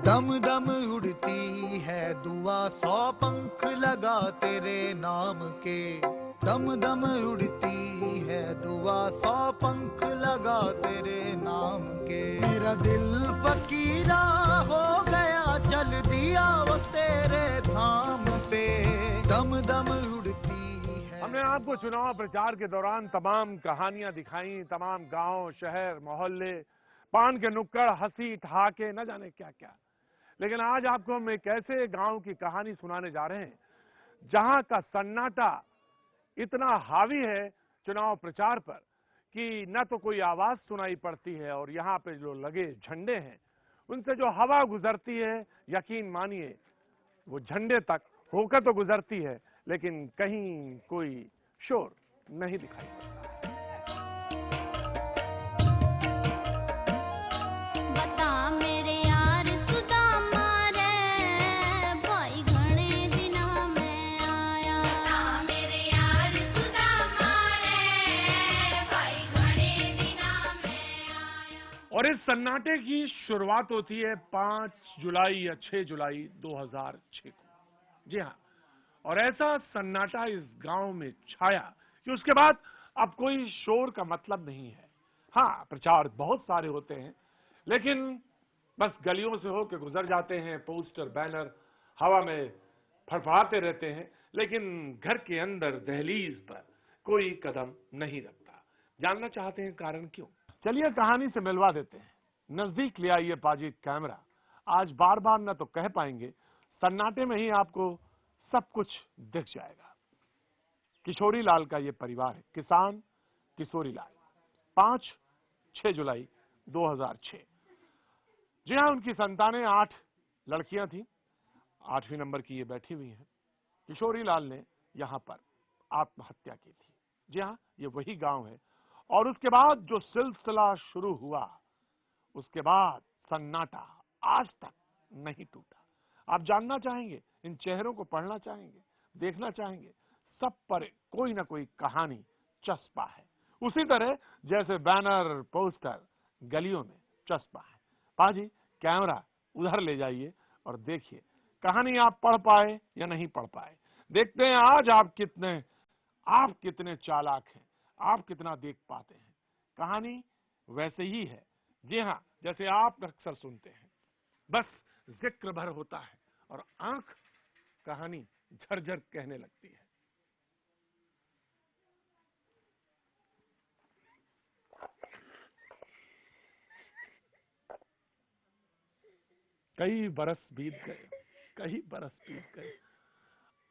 दम दम उड़ती है दुआ, 100 पंख लगा तेरे नाम के। दम दम उड़ती है दुआ, 100 पंख लगा तेरे नाम के। मेरा दिल फकीरा हो गया, चल दिया वो तेरे धाम पे। दम दम उड़ती है। हमने आपको चुनाव प्रचार के दौरान तमाम कहानियां दिखाई, तमाम गांव, शहर, मोहल्ले, पान के नुक्कड़, हंसी ठहाके, न जाने क्या क्या। लेकिन आज आपको हम एक ऐसे गांव की कहानी सुनाने जा रहे हैं जहां का सन्नाटा इतना हावी है चुनाव प्रचार पर कि न तो कोई आवाज सुनाई पड़ती है, और यहां पे जो लगे झंडे हैं उनसे जो हवा गुजरती है, यकीन मानिए वो झंडे तक होकर तो गुजरती है, लेकिन कहीं कोई शोर नहीं दिखाई पड़ता। और इस सन्नाटे की शुरुआत होती है 5 जुलाई या 6 जुलाई 2006 को। जी हाँ, और ऐसा सन्नाटा इस गांव में छाया कि उसके बाद अब कोई शोर का मतलब नहीं है। हाँ, प्रचार बहुत सारे होते हैं, लेकिन बस गलियों से होकर गुजर जाते हैं, पोस्टर बैनर हवा में फड़फड़ाते रहते हैं, लेकिन घर के अंदर दहलीज पर कोई कदम नहीं रखता। जानना चाहते हैं कारण क्यों? चलिए कहानी से मिलवा देते हैं। नजदीक ले आइए पाजी कैमरा। आज बार बार न तो कह पाएंगे, सन्नाटे में ही आपको सब कुछ दिख जाएगा। किशोरी लाल का ये परिवार है, किसान किशोरी लाल। 5-6 जुलाई 2006। जी हाँ, उनकी संतानें 8 लड़कियां थी। 8वीं नंबर की ये बैठी हुई हैं। किशोरी लाल ने यहां पर आत्महत्या की थी। जी हाँ, ये वही गांव है। और उसके बाद जो सिलसिला शुरू हुआ, उसके बाद सन्नाटा आज तक नहीं टूटा। आप जानना चाहेंगे, इन चेहरों को पढ़ना चाहेंगे, देखना चाहेंगे, सब पर कोई ना कोई कहानी चस्पा है। उसी तरह जैसे बैनर पोस्टर गलियों में चस्पा है। पाजी कैमरा उधर ले जाइए और देखिए कहानी आप पढ़ पाए या नहीं पढ़ पाए। देखते हैं आज आप कितने चालाक हैं, आप कितना देख पाते हैं। कहानी वैसे ही है, जी हाँ, जैसे आप अक्सर सुनते हैं। बस जिक्र भर होता है और आंख कहानी झरझर कहने लगती है। कई बरस बीत गए,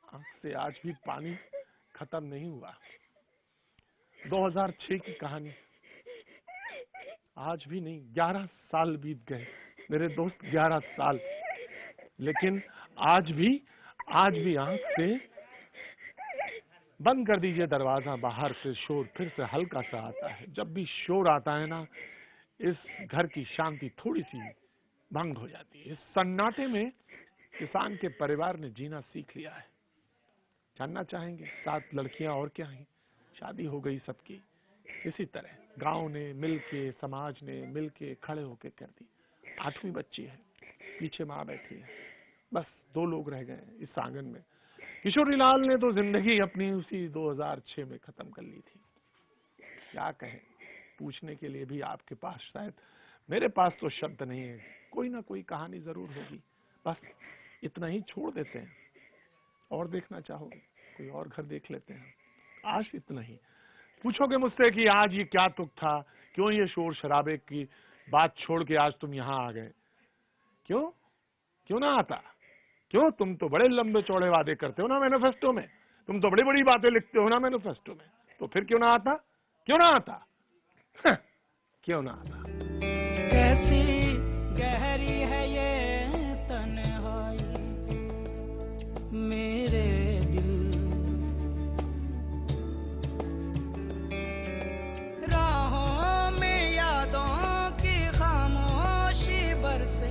आंख से आज भी पानी खत्म नहीं हुआ। 2006 की कहानी, आज भी नहीं, 11 साल बीत गए मेरे दोस्त, 11 साल। लेकिन आज भी आंख से बंद कर दीजिए दरवाजा, बाहर से शोर फिर से हल्का सा आता है। जब भी शोर आता है ना, इस घर की शांति थोड़ी सी भंग हो जाती है। इस सन्नाटे में किसान के परिवार ने जीना सीख लिया है। जानना चाहेंगे 7 लड़कियां और क्या हैं, शादी हो गई सबकी। इसी तरह गांव ने मिलके, समाज ने मिलके खड़े होके कर दी। 8वीं बच्ची है, पीछे माँ बैठी है, बस 2 लोग रह गए इस आंगन में। किशोरी लाल ने तो जिंदगी अपनी उसी 2006 में खत्म कर ली थी। क्या कहें, पूछने के लिए भी आपके पास, शायद मेरे पास तो शब्द नहीं है। कोई ना कोई कहानी जरूर होगी, बस इतना ही छोड़ देते हैं। और देखना चाहोगे, कोई और घर देख लेते हैं। आज इतना ही। पूछोगे मुझसे कि आज ये क्या तुक था, क्यों ये शोर शराबे की बात छोड़ के आज तुम यहां आ गए? क्यों ना आता? क्यों? तुम तो बड़े लंबे चौड़े वादे करते हो ना मैनिफेस्टो में, तुम तो बड़ी बड़ी बातें लिखते हो ना मैनिफेस्टो में, तो फिर क्यों ना आता? क्यों ना आता? कैसी गहरी है ये तन्हाई मेरे दिल, राहों में यादों की खामोशी बरसे,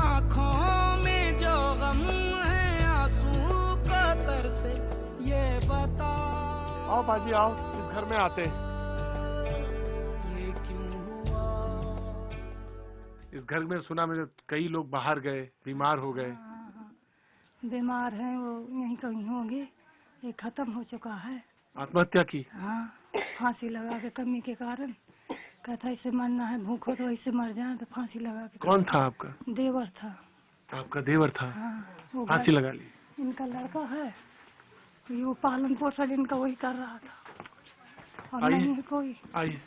आंखों में जो गम है आंसू का तरसे, ये बता। आओ बाजी आओ, इस घर में आते हैं। इस घर में सुना मैंने कई लोग बाहर गए, बीमार हो गए। हाँ, हाँ, बीमार हैं वो, यहीं कहीं होंगे। ये खत्म हो चुका है। आत्महत्या की? हाँ, फांसी लगा के कमी के कारण कहता ऐसे मरना है, भूखो तो ऐसे मर जाए, तो फांसी लगा के। कौन था आपका? देवर था। आपका देवर था? हाँ, वो फांसी लगा ली? इनका लड़का है, ये वो पालन पोषण इनका वही कर रहा था, और नहीं है कोई। आइए।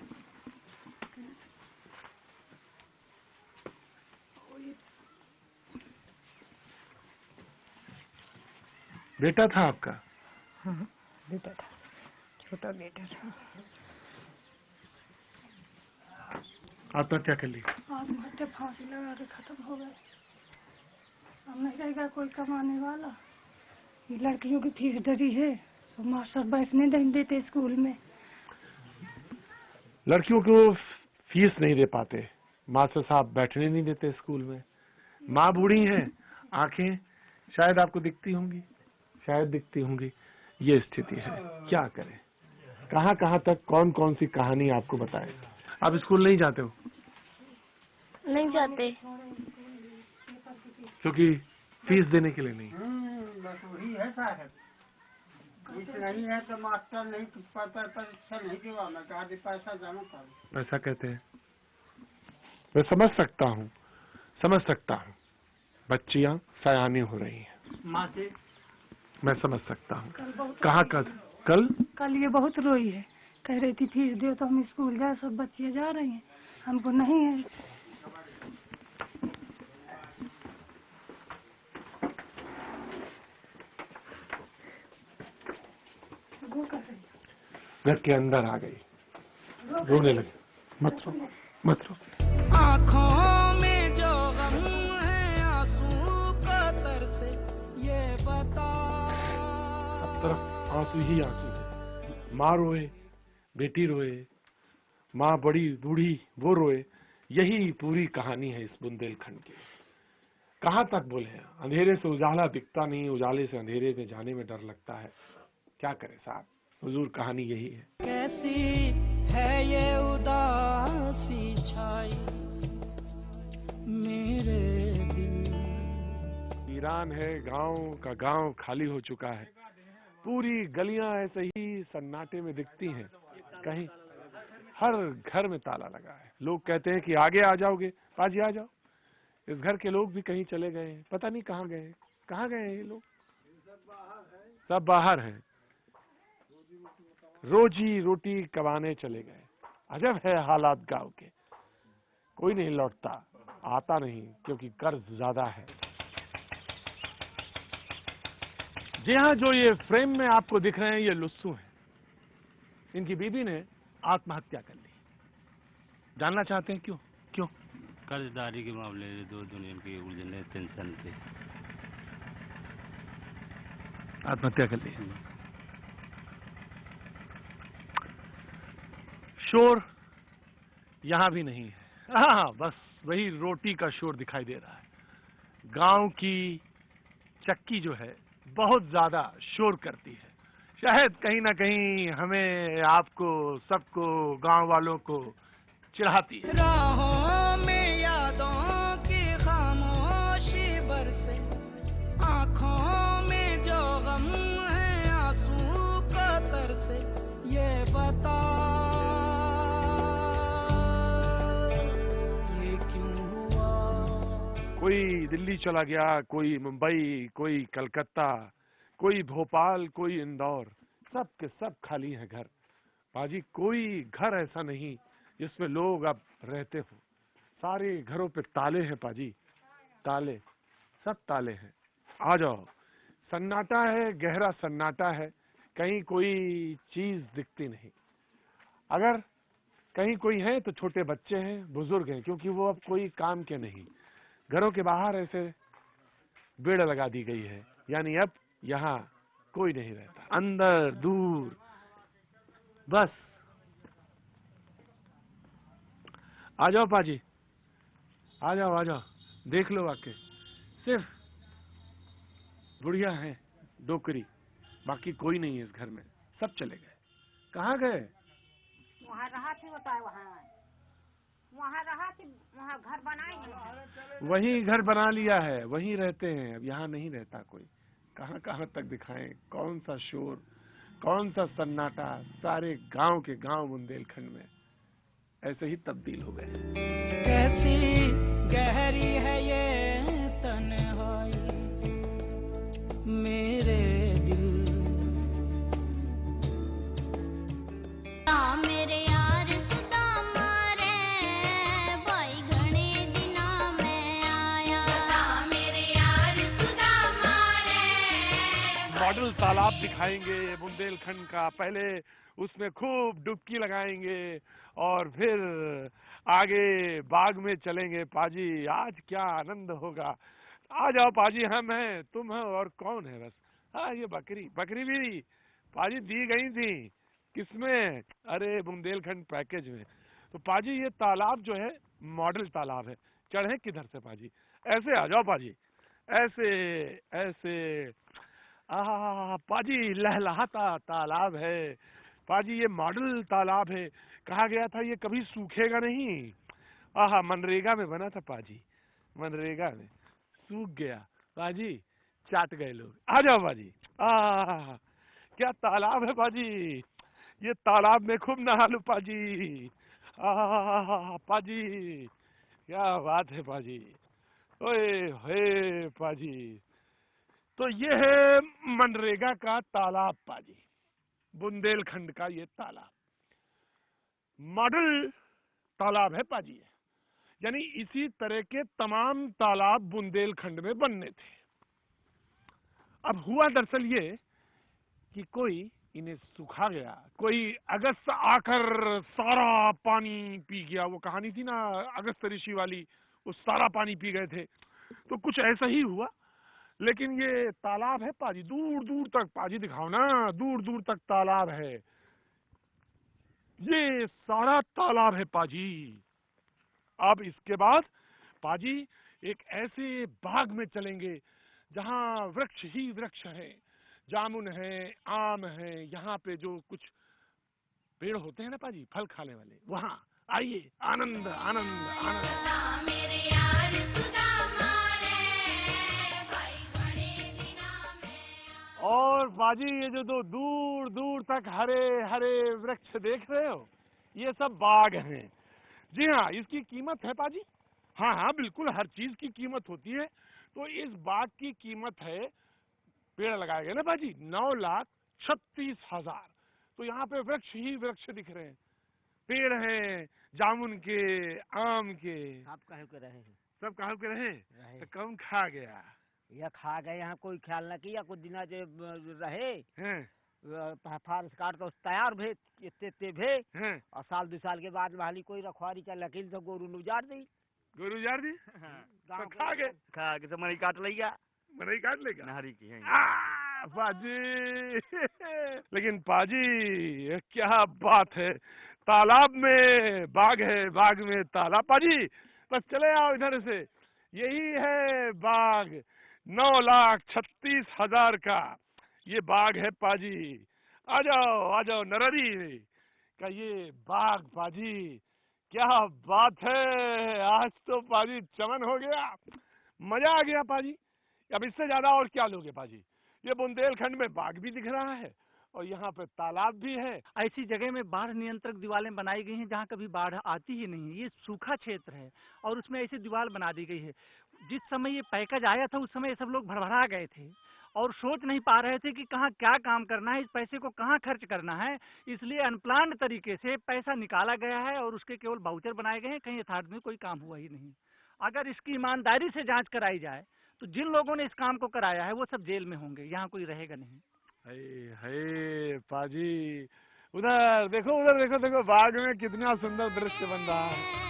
बेटा था आपका? हाँ, बेटा था, छोटा बेटा था। आत्महत्या कर ली? आत्महत्या, फांसी लगा के खत्म हो गए। अब नहीं रहेगा कोई कमाने वाला। ये लड़कियों की फीस डरी है, तो मास्टर बैठने नहीं देते स्कूल में। लड़कियों को फीस नहीं दे पाते, मास्टर साहब बैठने नहीं देते स्कूल में। माँ बूढ़ी है, आंखें शायद आपको दिखती होंगी, शायद दिखती होंगी। ये स्थिति है, क्या करें? कहाँ कहाँ तक कौन कौन सी कहानी आपको बताए? आप स्कूल नहीं जाते हो? नहीं जाते, क्योंकि फीस देने के लिए नहीं। बस वही है साहब, फीस नहीं है तो मास्टर नहीं परीक्षा नहीं दिवा, मैं कहा पैसा जमा कर। ऐसा कहते हैं। मैं समझ सकता हूँ, समझ सकता हूँ। बच्चियाँ सयानी हो रही हैं, माँ से मैं समझ सकता हूँ। कहाँ कल ये बहुत रोई है, कह रही थी फीस दो तो हम स्कूल जाए, सब बच्चियाँ जा रही हैं, हमको नहीं है। घर के अंदर आ गई, रोने लगी। मत रो, मत रो। आँखों में जो गम है आंसू का तरस, ये बता। सब तरफ आंसू ही आंसू है। माँ रोए, बेटी रोए, माँ बड़ी बूढ़ी वो रोए। यही पूरी कहानी है इस बुंदेलखंड की। कहाँ तक बोले? अंधेरे से उजाला दिखता नहीं, उजाले से अंधेरे में जाने में डर लगता है। क्या करे साहब, हुजूर कहानी यही है। कैसी है ये उदासी छाई मेरे दिल। वीरान है, गांव का गांव खाली हो चुका है। पूरी गलियां ऐसे ही सन्नाटे में दिखती हैं। कहीं हर घर में ताला लगा है। लोग कहते हैं कि आगे आ जाओगे, पाजी आ जाओ। इस घर के लोग भी कहीं चले गए हैं, पता नहीं कहाँ गए हैं। कहाँ गए हैं ये लोग? सब बाहर हैं, रोजी रोटी कमाने चले गए। अजब है हालात गांव के। कोई नहीं लौटता, आता नहीं, क्योंकि कर्ज ज्यादा है। जी हाँ, जो ये फ्रेम में आपको दिख रहे हैं ये लुस्सू हैं। इनकी बीबी ने आत्महत्या कर ली। जानना चाहते हैं क्यों? क्यों? कर्जदारी के मामले में दो दुनिया की उलझने, टेंशन थे, आत्महत्या कर ली। शोर यहां भी नहीं है। हाँ, बस वही रोटी का शोर दिखाई दे रहा है। गांव की चक्की जो है बहुत ज्यादा शोर करती है। शायद कहीं ना कहीं हमें, आपको, सबको, गांव वालों को चिढ़ाती है। राहों में यादों की खामोशी बरसे, आँखों में जो गम है आंसू का तरसे, ये बता ये क्यों हुआ। कोई दिल्ली चला गया, कोई मुंबई, कोई कलकत्ता, कोई भोपाल, कोई इंदौर। सब के सब खाली हैं घर। बाजी, कोई घर ऐसा नहीं जिसमें लोग अब रहते हो। सारे घरों पे ताले हैं पाजी, ताले, सब ताले हैं। आ जाओ, सन्नाटा है, गहरा सन्नाटा है। कहीं कोई चीज दिखती नहीं। अगर कहीं कोई है तो छोटे बच्चे हैं, बुजुर्ग हैं, क्योंकि वो अब कोई काम के नहीं। घरों के बाहर ऐसे बेड़ लगा दी गई है, यानी अब यहाँ कोई नहीं रहता। अंदर दूर बस। आ जाओ पाजी, आ जाओ, आ जाओ, देख लो आके। सिर्फ बुढ़िया है, डोकरी, बाकी कोई नहीं है इस घर में। सब चले गए। कहाँ गए? वहाँ रहा थी, बताए वहाँ वहाँ रहा कि वहाँ घर बनाएंगे? वहीं घर बना लिया है, वहीं रहते हैं, अब यहाँ नहीं रहता कोई। कहाँ कहाँ तक दिखाएं, कौन सा शोर, कौन सा सन्नाटा, सारे गांव के गांव बुंदेलखंड में ऐसे ही तब्दील हो गए। कैसी गहरी है ये तन्हाई मेरे दिल, मेरे यार सुदामा रे भाई घणे दिना में आया, मेरे यार सुदामा रे। मॉडल तालाब दिखाएंगे बुंदेलखंड का, पहले उसमें खूब डुबकी लगाएंगे और फिर आगे बाग में चलेंगे। पाजी आज क्या आनंद होगा, आ जाओ पाजी, हम हैं, तुम हो और कौन है बस। हाँ ये बकरी भी पाजी दी गई थी, किसमें? अरे बुंदेलखंड पैकेज में। तो पाजी ये तालाब जो है मॉडल तालाब है। चढ़े किधर से पाजी? ऐसे आ जाओ पाजी, ऐसे ऐसे। पाजी लहलहाता तालाब है पाजी, ये मॉडल तालाब है। कहा गया था ये कभी सूखेगा नहीं। मनरेगा में बना था पाजी, मनरेगा में सूख गया पाजी, चाट गए लोग। आ जाओ पाजी। क्या तालाब है पाजी, ये तालाब में खूब नहा लो पाजी। पाजी क्या बात है पाजी, ओए हे पाजी। तो ये है मनरेगा का तालाब पाजी, बुंदेलखंड का ये तालाब मॉडल तालाब है पाजी। यानी इसी तरह के तमाम तालाब बुंदेलखंड में बनने थे। अब हुआ दरअसल ये कि कोई इन्हें सुखा गया, कोई अगस्त आकर सारा पानी पी गया। वो कहानी थी ना अगस्त ऋषि वाली, वो सारा पानी पी गए थे। तो कुछ ऐसा ही हुआ। लेकिन ये तालाब है पाजी, दूर दूर तक पाजी दिखाओ ना, दूर दूर तक तालाब है। ये सारा तालाब है पाजी। अब इसके बाद पाजी एक ऐसे बाग में चलेंगे जहां वृक्ष ही वृक्ष है, जामुन है, आम है, यहाँ पे जो कुछ पेड़ होते हैं ना पाजी फल खाने वाले, वहां आइए, आनंद आनंद आनंद। मेरे यार सुदामा रे भाई घणे दिना में। और पाजी ये जो दूर दूर तक हरे हरे वृक्ष देख रहे हो, ये सब बाग हैं। जी हाँ, इसकी कीमत है पाजी। हाँ हाँ बिल्कुल, हर चीज की कीमत होती है। तो इस बाग की कीमत है, पेड़ लगाए गए ना पाजी, 9,36,000। तो यहाँ पे वृक्ष ही वृक्ष दिख रहे हैं, पेड़ हैं जामुन के, आम के। आप कहे के रहे हैं? सब कहाँ के रहे? तो कौन खा गया? या खा गए, यहाँ कोई ख्याल न किया, कुछ दिना जो रहे हैं फारस काट तो तैयार भे इतने भे हैं और साल 2 साल के बाद वाली कोई रखवारी का लकील तो गोरू उजाड़ दी, गोरू जार दी। तो खा गए, खा के तो मरी काट लिया, मरई काट लेगा नहरी की है। पाजी लेकिन पाजी ये क्या बात है, तालाब में बाग है, बाग में तालाब। पाजी बस चले आओ इधर से, यही है बाग, 9,36,000 का ये बाग है पाजी। आ जाओ नररी का ये बाग पाजी। क्या बात है, आज तो पाजी चमन हो गया, मजा आ गया पाजी। अब इससे ज्यादा और क्या लोगे पाजी। ये बुंदेलखंड में बाग भी दिख रहा है और यहाँ पे तालाब भी है। ऐसी जगह में बाढ़ नियंत्रक दीवारें बनाई गई हैं जहाँ कभी बाढ़ आती ही नहीं। ये सूखा क्षेत्र है और उसमें ऐसी दीवार बना दी गई है। जिस समय ये पैकेज आया था उस समय सब लोग भड़बड़ा गए थे और सोच नहीं पा रहे थे कि कहाँ क्या काम करना है, इस पैसे को कहाँ खर्च करना है। इसलिए अनप्लान्ड तरीके से पैसा निकाला गया है और उसके केवल बाउचर बनाए गए हैं, कहीं यथार्थ में कोई काम हुआ ही नहीं। अगर इसकी ईमानदारी से जांच कराई जाए तो जिन लोगों ने इस काम को कराया है वो सब जेल में होंगे, यहाँ कोई रहेगा नहीं। हे पाजी, उधर देखो बाग में कितना सुंदर दृश्य बन रहा है।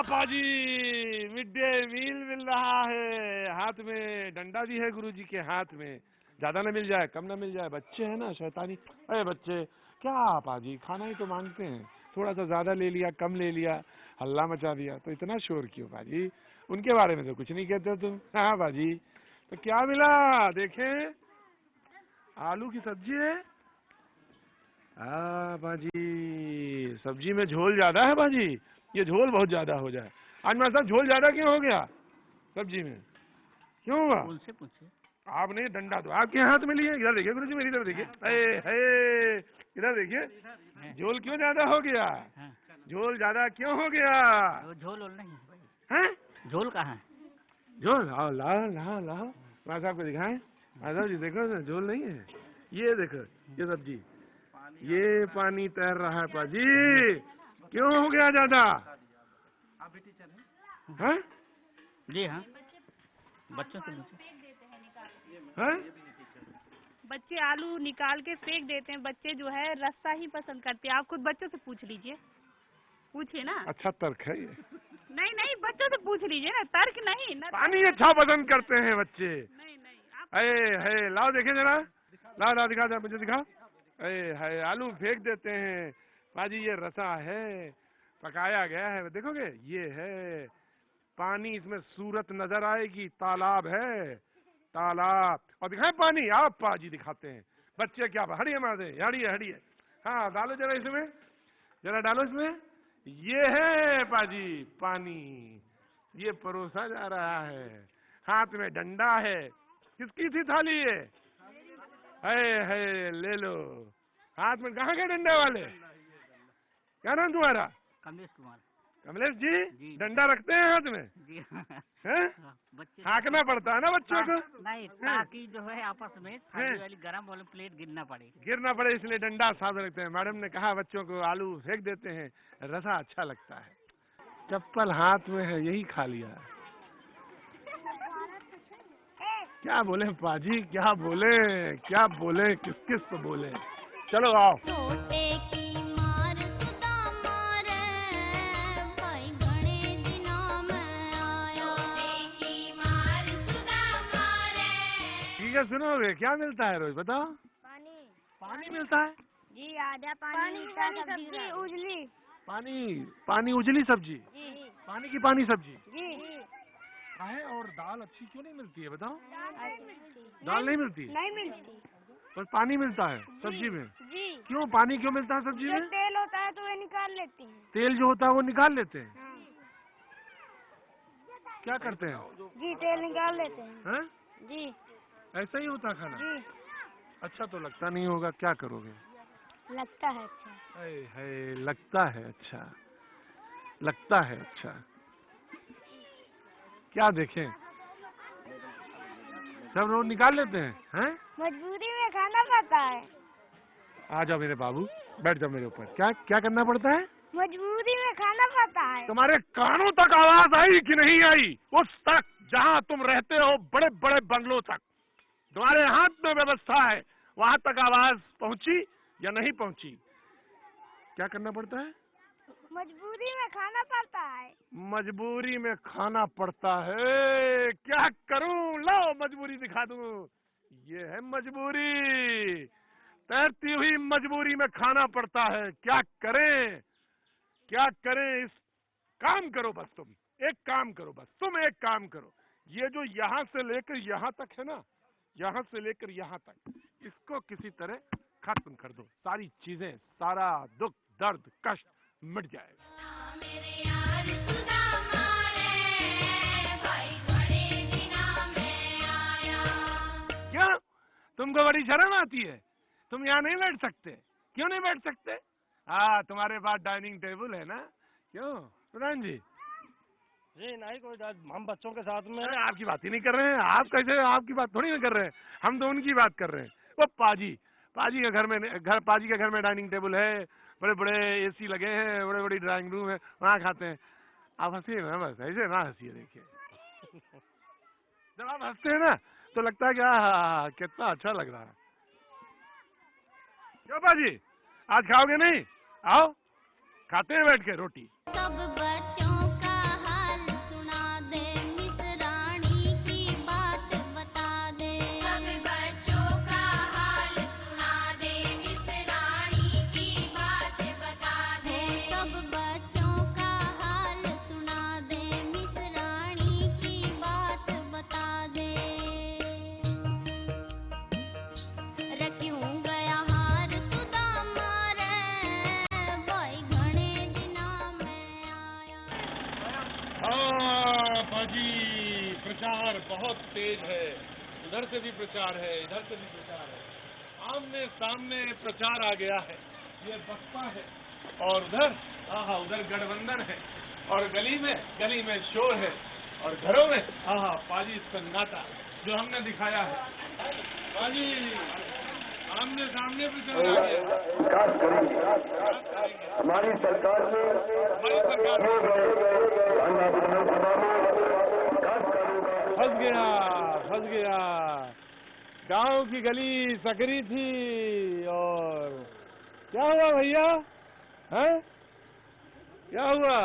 पाजी मिड डे मील मिल रहा है, हाथ में डंडा भी है गुरुजी के हाथ में, ज्यादा ना मिल जाए, कम ना मिल जाए, बच्चे हैं ना शैतानी। अरे बच्चे क्या पाजी, खाना ही तो मांगते हैं, थोड़ा सा ज्यादा ले लिया, कम ले लिया, हल्ला मचा दिया, तो इतना शोर क्यों पाजी? उनके बारे में तो कुछ नहीं कहते तुम। हाँ बाजी, तो क्या मिला देखें? आलू की सब्जी है। हाँ बाजी, सब्जी में झोल ज्यादा है बाजी, ये झोल बहुत ज्यादा हो जाए। आज मेरे साथ झोल ज्यादा क्यों हो गया सब्जी में, क्यों हुआ? उनसे पूछे। आपने डंडा तो आपके हाथ में लिए, इधर देखिए गुरुजी, मेरी तरफ देखिए, इधर देखिए, झोल क्यों ज्यादा हो गया? झोल ज्यादा क्यों हो गया? झोल नहीं है, झोल कहाँ है? झोल आओ, लाओ लाओ लाओ, मैं साहब को दिखाएं। माधव जी देखो ना, झोल नहीं है, ये देखो, ये सब्जी, ये पानी तैर रहा है पाजी, क्यों हो गया ज्यादा? आप भी टीचर हैं? जी हाँ, बच्चों से पूछे। हैं? बच्चे आलू निकाल के फेंक देते हैं, बच्चे जो है रस्सा ही पसंद करते हैं। आप खुद बच्चों से पूछ लीजिए, पूछिए ना। अच्छा तर्क है ये। नहीं बच्चों से पूछ लीजिए ना, तर्क नहीं ना। पानी अच्छा पसंद करते हैं बच्चे। नहीं है लाओ देखे जरा, लाओ दिखा दे मुझे, दिखा। है आलू फेंक देते हैं बाजी, ये रसा है, पकाया गया है, देखोगे ये है पानी, इसमें सूरत नजर आएगी, तालाब है, तालाब। और दिखाए पानी, आप पाजी दिखाते हैं, बच्चे क्या हड़िए मारे, हड़िए। हाँ डालो जरा इसमें, जरा डालो इसमें, ये है पाजी पानी, ये परोसा जा रहा है, हाथ में डंडा है। किसकी थी थाली ये? है ले लो, हाथ में। कहाँ के डंडा वाले? क्या नाम तुम्हारा? कमलेश कुमार। कमलेश जी, डंडा रखते हैं हाथ में? जी हैं? बच्चे हाँकना पड़ता है ना बच्चों को? नहीं, ताकि जो है आपस में थाली वाली गरम वाली प्लेट गिरना पड़े, इसलिए डंडा साथ रखते हैं। मैडम ने कहा बच्चों को आलू फेंक देते हैं, रसा अच्छा लगता है। चप्पल हाथ में है, यही खा लिया। क्या बोले पाजी, क्या बोले, किस को बोले? चलो आओ। छोटे की मार सुदामा रे, भाई घणे दिना में आया। छोटे की मार सुदामा रे। ठीक है, सुनोगे क्या मिलता है रोज बताओ? पानी मिलता है जी, आधा पानी सब्जी उजली। पानी उजली सब्जी, पानी की पानी सब्जी जी है। और दाल अच्छी क्यों नहीं मिलती है बताओ? दाल नहीं मिलती? नहीं मिलती, बस पानी मिलता है सब्जी में। जी क्यों पानी क्यों मिलता है सब्जी में? तेल होता है तो वे निकाल लेते हैं। तेल जो होता है वो निकाल लेते हैं। क्या करते हैं? जी तेल निकाल लेते हैं। हैं? जी ऐसा ही होता खाना? जी अच्छा तो लगता नहीं होगा, क्या करोगे? लगता है अच्छा। है लगता है अच्छा, लगता है अच्छा। क्या देखें, सब लोग निकाल लेते हैं। मजबूरी में खाना पड़ता है। आ जाओ मेरे बाबू, बैठ जाओ मेरे ऊपर। क्या करना पड़ता है? मजबूरी में खाना पड़ता है। तुम्हारे कानों तक आवाज आई कि नहीं आई? उस तक जहाँ तुम रहते हो, बड़े बड़े बंगलों तक, तुम्हारे हाथ में व्यवस्था है, वहां तक आवाज पहुंची या नहीं पहुंची? क्या करना पड़ता है? मजबूरी में खाना पड़ता है। मजबूरी में खाना पड़ता है। क्या करूं, लो मजबूरी दिखा दूं। ये है मजबूरी, तैरती हुई मजबूरी में खाना पड़ता है। क्या करें? इस काम करो बस, तुम एक काम करो बस, एक काम करो। ये जो यहाँ से लेकर यहाँ तक है ना, यहाँ से लेकर यहाँ तक, इसको किसी तरह खत्म कर दो। सारी चीजें, सारा दुख दर्द कष्ट मिट जाएगा। मेरे यार सुदामा रे, भाई घणे दिना में आया। क्यों तुमको बड़ी शर्म आती है? तुम यहाँ नहीं बैठ सकते? क्यों नहीं बैठ सकते? हाँ, तुम्हारे पास डाइनिंग टेबल है ना? क्यों प्रधान जी? नहीं कोई हम बच्चों के साथ में। अरे आपकी बात ही नहीं कर रहे हैं। आप कैसे, आपकी बात थोड़ी ना कर रहे हैं, हम तो उनकी बात कर रहे हैं। वो पाजी के घर में डाइनिंग टेबल है, बड़े बड़े एसी लगे हैं, बड़े बड़ी ड्राइंग रूम है, वहाँ खाते हैं। आप हंसिए ना, बस ऐसे ना हंसिए। देखिए जब आप हंसते हैं ना तो लगता है कि कितना अच्छा लग रहा है। क्यों पाजी, आज खाओगे नहीं? आओ खाते हैं बैठ के रोटी। सब बच्चों का हाल सुना दे, मिस रानी की बात बता दे। सब बच्चों बहुत तेज है, उधर से भी प्रचार है, इधर से भी प्रचार है, आमने सामने प्रचार आ गया है। ये बसपा है और उधर गठबंधन है, और गली में शोर है, और घरों में पाजी सन्नाटा जो हमने दिखाया है। पाजी आमने सामने प्रचार आ गया। हमारी सरकार फंस गया। गांव की गली सकरी थी और क्या हुआ भैया? हैं? क्या हुआ?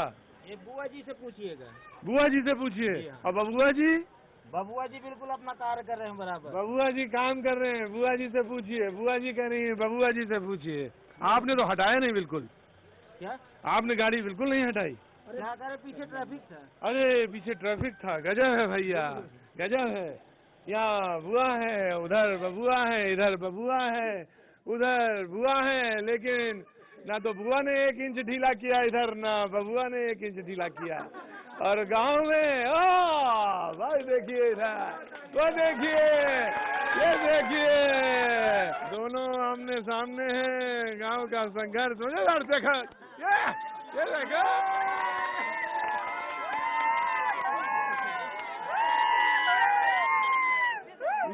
ये बुआ जी से पूछिएगा। बुआ जी से पूछिए। और बबुआ जी? बबुआ जी बिल्कुल अपना कार्य कर रहे हैं बराबर। बबुआ जी काम कर रहे हैं, बुआ जी से पूछिए। बुआ जी कह रही है बबुआ जी से पूछिए। आपने तो हटाया नहीं बिल्कुल। क्या? आपने गाड़ी बिल्कुल नहीं हटाई। अरे पीछे ट्रैफिक था। अरे पीछे ट्रैफिक था। गजब है भैया, गजब है। यहाँ बुआ है, उधर बबुआ है, इधर बबुआ है, उधर बुआ है, लेकिन ना तो बुआ ने 1 इंच ढीला किया इधर, ना बबुआ ने 1 इंच ढीला किया। और गांव में भाई देखिए इधर, वो देखिए, ये देखिए, दोनों आमने सामने हैं। गांव का संघर्ष हो जाए। देखो ये देखो,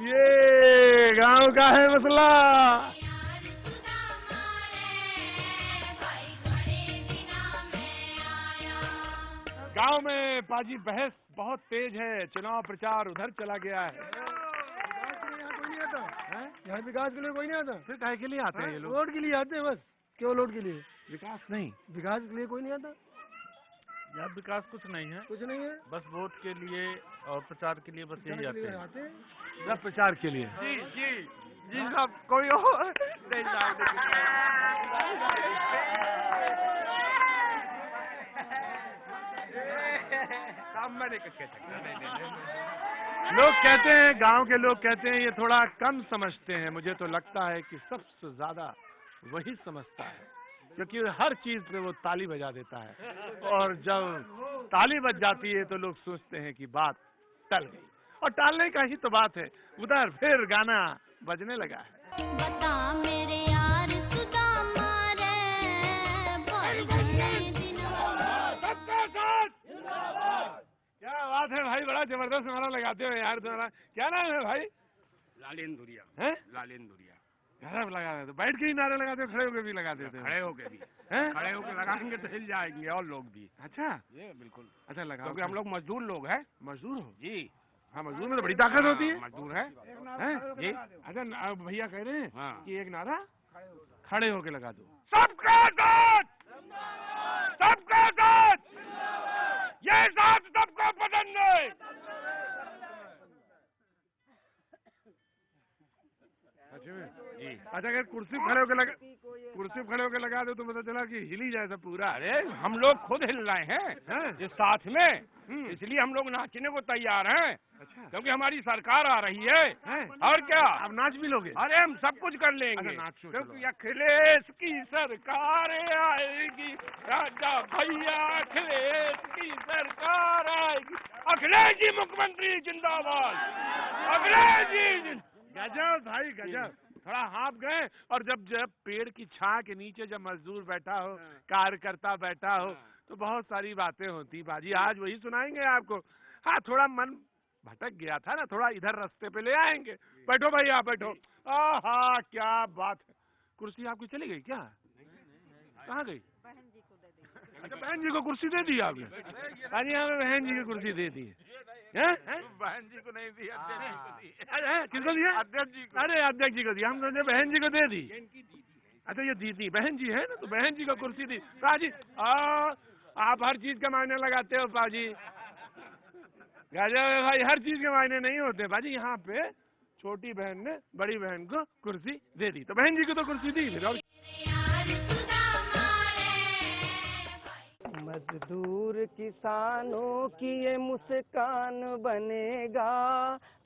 ये गांव का है मसला। गांव में पाजी बहस बहुत तेज है, चुनाव प्रचार उधर चला गया है। यहाँ विकास के लिए कोई नहीं आता। फिर काहे के लिए आते हैं ये लोग? वोट के लिए आते हैं बस। क्यों वोट के लिए? विकास नहीं, विकास के लिए कोई नहीं आता यार। विकास कुछ नहीं है, कुछ नहीं है, बस वोट के लिए और प्रचार के लिए बस यही आते हैं। जब प्रचार के लिए जी जी जी साहब, कोई और नहीं लोग कहते हैं, गांव के लोग कहते हैं ये थोड़ा कम समझते हैं। मुझे तो लगता है कि सबसे ज्यादा वही समझता है, क्योंकि हर चीज पे वो ताली बजा देता है, और जब ताली बज जाती है तो लोग सोचते हैं कि बात टल गई, और टालने का ही तो बात है। उधर फिर गाना बजने लगा है। बता मेरे यार सुदामा रे, भाई घणे सबका साथ। क्या बात है भाई, बड़ा जबरदस्त नारा लगाते हो यार। तुम्हारा क्या नाम है भाई? लालेंदुरिया। हैं? लालेंदुरिया। नारा लगा रहे तो बैठ के ही नारे लगाते हो, खड़े होकर भी लगा देते हो? खड़े होके भी हैं? खड़े होके लगाएंगे तो हिल जाएंगे, और लोग भी। अच्छा, ये बिल्कुल। अच्छा लगा, क्योंकि हम लोग मजदूर लोग हैं। मजदूर हो जी। हाँ, मजदूर में तो बड़ी ताकत होती है। मजदूर है जी। अच्छा भैया कह रहे हैं हाँ। कि एक नारा खड़े होके लगा दो। सबका साथ, सबका साथ, ये साथ सबको पसंद है। जी। अच्छा, अगर कुर्सी खड़े होकर लगा दो तो पता चला कि हिल ही जाए सब पूरा। अरे हम लोग खुद हिल रहे हैं इस साथ में, इसलिए हम लोग नाचने को तैयार हैं। अच्छा, क्योंकि हमारी सरकार आ रही है। और क्या, आप नाच भी लोगे? अरे हम सब कुछ कर लेंगे। अच्छा, नाचो, क्योंकि अखिलेश की सरकार आएगी, राजा भैया अखिलेश की सरकार आएगी, अखिलेश जी मुख्यमंत्री जिंदाबाद, अखिलेश जी। गजब भाई गजब। थोड़ा हाँप गए, और जब पेड़ की छां के नीचे जब मजदूर बैठा हो, कार्यकर्ता बैठा हो, तो बहुत सारी बातें होती। बाजी आज वही सुनाएंगे आपको। हाँ, थोड़ा मन भटक गया था ना, थोड़ा इधर रास्ते पे ले आएंगे। बैठो भाई, आप बैठो। आहा, क्या बात है। कुर्सी आपकी चली गई क्या? कहाँ गई? अच्छा, बहन जी को कुर्सी दे दी आपने? हाँ जी, हमें बहन जी की कुर्सी दे दी है। बहन जी को नहीं दी, अध्यक्ष जी को दी। किसको दिया? अध्यक्ष जी को। अरे अध्यक्ष जी को दिया, हम समझे बहन जी को दे दी। अच्छा, ये दीदी बहन जी है ना, तो बहन जी को कुर्सी दी। पाजी आप हर चीज का मायने लगाते हो पाजी। गजब है भाई, हर चीज के मायने नहीं होते पाजी। यहाँ पे छोटी बहन ने बड़ी बहन को कुर्सी दे दी, तो बहन जी को तो कुर्सी दी। मजदूर किसानों की ये मुस्कान बनेगा,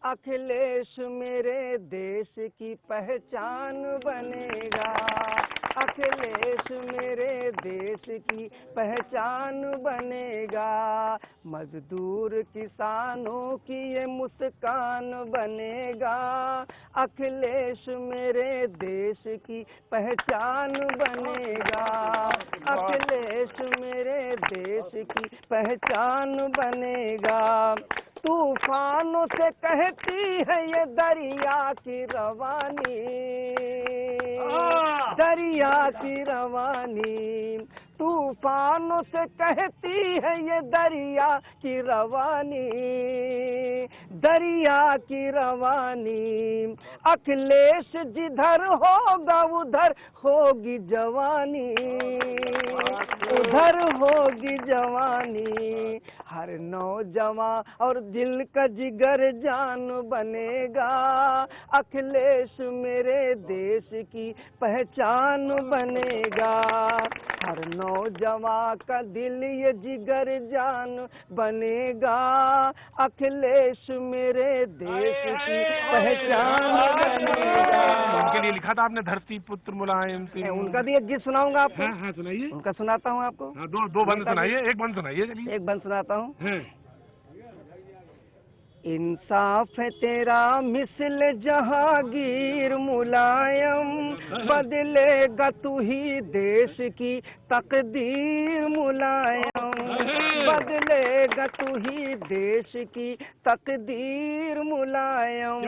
अखिलेश मेरे देश की पहचान बनेगा। अखिलेश मेरे देश की पहचान बनेगा, मजदूर किसानों की ये मुस्कान बनेगा, अखिलेश मेरे देश की पहचान बनेगा, अखिलेश मेरे देश की पहचान बनेगा। तूफानों से कहती है ये दरिया की रवानी, दरिया की रवानी, तूफानों से कहती है ये दरिया की रवानी, दरिया की रवानी। अखिलेश जिधर होगा उधर होगी जवानी, उधर होगी जवानी। हर नौजवान और दिल का जिगर जान बनेगा, अखिलेश मेरे देश की पहचान बनेगा, हर नौजवान का दिल ये जिगर जान बनेगा, अखिलेश मेरे देश की पहचान बनेगा। उनके लिए लिखा था आपने धरती पुत्र मुलायम सिंह। उनका भी एक गीत सुनाऊंगा आपको। हाँ सुनाइए। उनका सुनाता हूँ आपको। हाँ, दो बंद सुनाइए, एक बंद सुनाइए। चलिए एक बंद सुनाता हूँ। इंसाफ है तेरा मिसल जहांगीर मुलायम, बदलेगा तू ही देश की तकदीर मुलायम, बदलेगा तू ही देश की तकदीर मुलायम।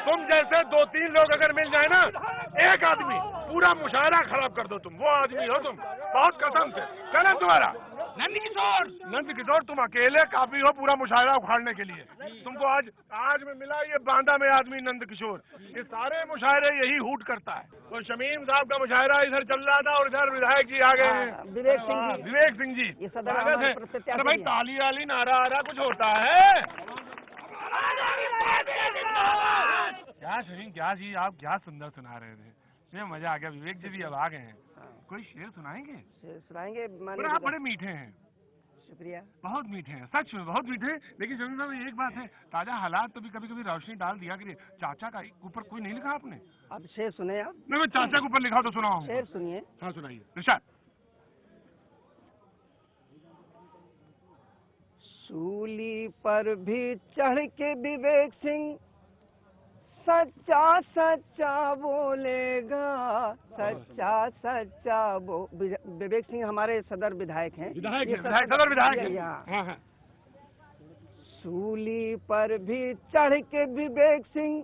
तुम जैसे दो तीन लोग अगर मिल जाए ना, एक आदमी पूरा मुशायरा खराब कर दो। तुम वो आदमी हो, तुम बहुत कसम से। चले तुम्हारा नंद किशोर, तुम अकेले काफी हो पूरा मुशायरा उखाड़ने के लिए। तुमको आज में मिला ये बांदा में आदमी नंद किशोर। ये सारे मुशायरे यही हूट करता है। तो शमीम साहब का मुशायरा इधर चल रहा था और इधर विधायक जी आ गए हैं, विवेक सिंह जी। अरे भाई ताली वाली नारा आ रहा, कुछ होता है क्या? शरीन क्या जी, आप क्या सुंदर सुना रहे थे, मुझे मजा आ गया। विवेक जी भी अब आ गए हैं, कोई शेर सुनाएंगे? सुनाएंगे। आप बड़े मीठे हैं। शुक्रिया। बहुत मीठे हैं, सच में बहुत मीठे हैं। लेकिन शमीम साहब एक बात है, ताजा हालात तो भी कभी कभी रोशनी डाल दिया करिए। चाचा का ऊपर कोई नहीं लिखा आपने? अब शेर सुने आप? नहीं, मैं चाचा के ऊपर लिखा तो सुनाऊं। शेर सुनिए। हाँ सुनाइए। निशाद। सूली पर भी चढ़ के विवेक सिंह सच्चा सच्चा बोलेगा, सच्चा सच्चा विवेक सिंह हमारे सदर विधायक हैं। सदर विधायक हैं। सूली पर भी चढ़ के विवेक सिंह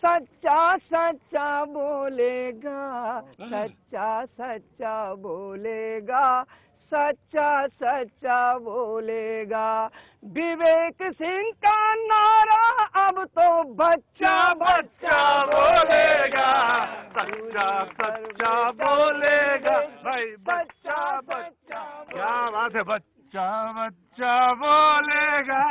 सच्चा सच्चा बोलेगा, सच्चा सच्चा बोलेगा, सच्चा सच्चा बोलेगा। विवेक सिंह का नारा अब तो बच्चा बच्चा बोलेगा, सच्चा सच्चा बोलेगा भाई, बच्चा बच्चा। क्या बात है, बच्चा बच्चा बोलेगा,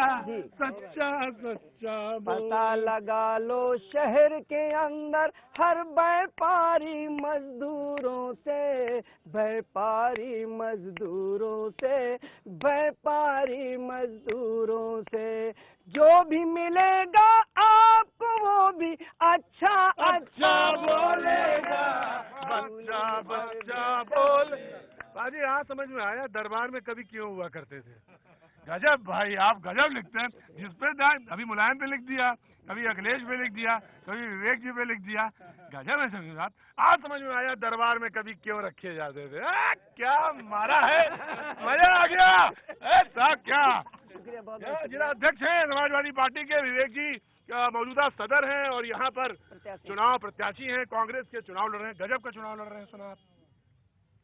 सच्चा सच्चा। पता लगा लो शहर के अंदर हर व्यापारी मजदूरों से, व्यापारी मजदूरों से, व्यापारी मजदूरों से। जो भी मिलेगा आपको वो भी अच्छा अच्छा बोलेगा, बच्चा बच्चा बोले। बाजी यहाँ समझ में आया दरबार में कभी क्यों हुआ करते थे। गजब भाई, आप गजब लिखते हैं। जिस पे अभी मुलायम पे लिख दिया, कभी अखिलेश पे लिख दिया, कभी विवेक जी पे लिख दिया। गजब है शमीम साहब। आज समझ में आया दरबार में कभी क्यों रखे जाते थे। क्या मारा है, मजा आ गया साहब। क्या जिला अध्यक्ष हैं समाजवादी पार्टी के विवेक जी, मौजूदा सदर हैं और यहाँ पर चुनाव प्रत्याशी हैं, कांग्रेस के चुनाव लड़ रहे हैं। गजब का चुनाव लड़ रहे हैं। सुना आप?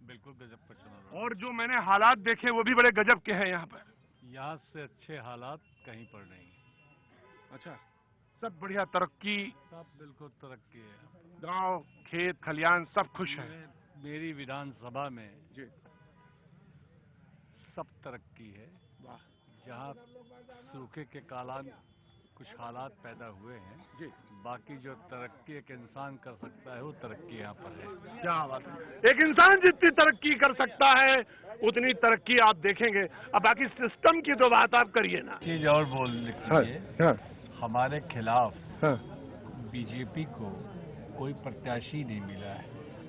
बिल्कुल गजब का चुनाव। और जो मैंने हालात देखे वो भी बड़े गजब के हैं यहाँ पर। यहाँ से अच्छे हालात कहीं पर नहीं। अच्छा, सब बढ़िया, तरक्की, सब बिल्कुल तरक्की है। गांव खेत खलियान सब खुश हैं। मेरी विधानसभा में जी सब तरक्की है। वाह। जहाँ सूखे के कुछ हालात पैदा हुए हैं जी। बाकी जो तरक्की एक इंसान कर सकता है वो तरक्की यहाँ पर है। क्या बात है, एक इंसान जितनी तरक्की कर सकता है उतनी तरक्की आप देखेंगे। अब बाकी सिस्टम की तो बात आप करिए ना। चीज और बोल लीजिए, हमारे खिलाफ बीजेपी को कोई प्रत्याशी नहीं मिला है,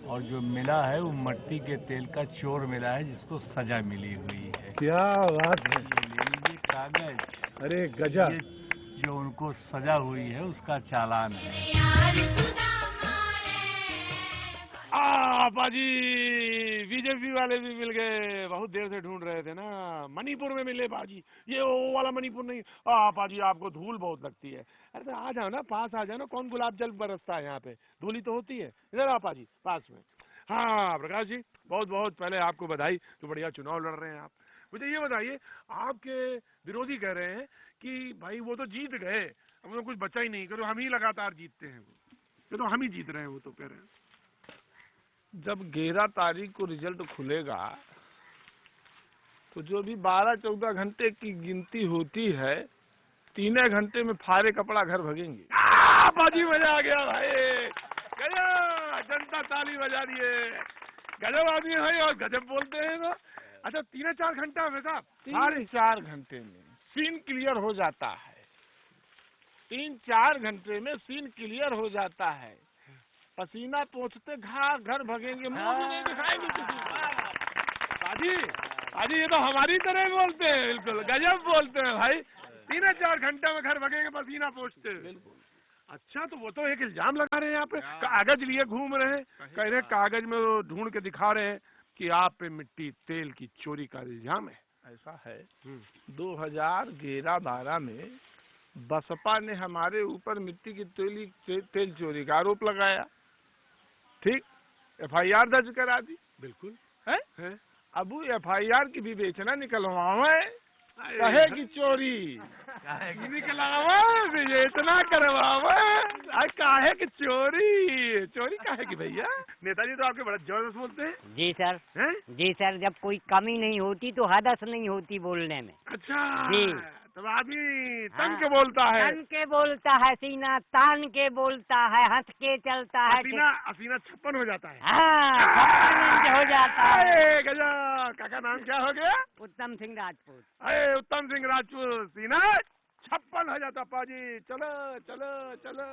और जो मिला है वो मट्टी के तेल का चोर मिला है जिसको सजा मिली हुई है। क्या बात है, ले लीजिए कागज। अरे गजब, जो उनको सजा हुई है उसका चालान है। पाजी बीजेपी वाले भी मिल गए, बहुत देर से ढूंढ रहे थे ना। मणिपुर में मिले पाजी, ये वो वाला मणिपुर नहीं। पाजी आपको धूल बहुत लगती है। अरे तो आ जाओ ना, पास आ जाओ ना, कौन गुलाब जल बरसता है यहाँ पे, धूली तो होती है। इधर आओ पाजी पास में। हाँ प्रकाश जी, बहुत बहुत पहले आपको बधाई, तो बढ़िया चुनाव लड़ रहे हैं आप। मुझे ये बताइए, आपके विरोधी कह रहे हैं कि भाई वो तो जीत गए, अब तो कुछ बचा ही नहीं, करो हम ही लगातार जीतते हैं, वो तो हम ही जीत रहे हैं, वो तो कह रहे हैं। जब 11 तारीख को रिजल्ट खुलेगा तो जो भी 12-14 घंटे की गिनती होती है, 3 घंटे में फारे कपड़ा घर भगेंगे। बाजी मजा आ गया भाई, गजब, जनता ताली बजा दिए, गजब आदमी है और गजब बोलते हैं तो। अच्छा 3-4 घंटा में साहब, 3-4 घंटे में सीन क्लियर हो जाता है। 3-4 घंटे में सीन क्लियर हो जाता है। पसीना पोंछते घर भगेंगे, मुंह भी नहीं दिखाएंगे किसी को। पाजी ये तो हमारी तरह बोलते हैं, बिल्कुल गजब बोलते हैं भाई। 3-4 घंटे में घर भगेंगे पसीना पोंछते। बिल्कुल। अच्छा तो वो तो एक इल्जाम लगा रहे हैं यहाँ पे, कागज लिए घूम रहे हैं, कह रहे कागज में वो ढूंढ के दिखा रहे हैं कि आप पे मिट्टी तेल की चोरी का इल्जाम है। ऐसा है, 2011-12 में बसपा ने हमारे ऊपर मिट्टी की तेल चोरी का आरोप लगाया, ठीक, FIR दर्ज करा दी। बिल्कुल है? अब FIR की विवेचना निकलवावे, कहे की चोरी निकलावा, विवेचना करवावा, काहे की चोरी, चोरी काहे की भैया। नेताजी तो आपके बड़ा जबरदस्त बोलते हैं। जी सर, जी सर, जब कोई कमी नहीं होती तो हदस नहीं होती बोलने में। अच्छा जी, तो आदमी तन के बोलता है, तन के बोलता है, सीना तान के बोलता है, हंस के चलता है, असीना 56 हो जाता है। हाँ, हो जाता है। गजब, काका नाम क्या हो गया? उत्तम सिंह राजपूत। अरे उत्तम सिंह राजपूत, सीना 56 हो जाता पाजी। चलो चलो चलो।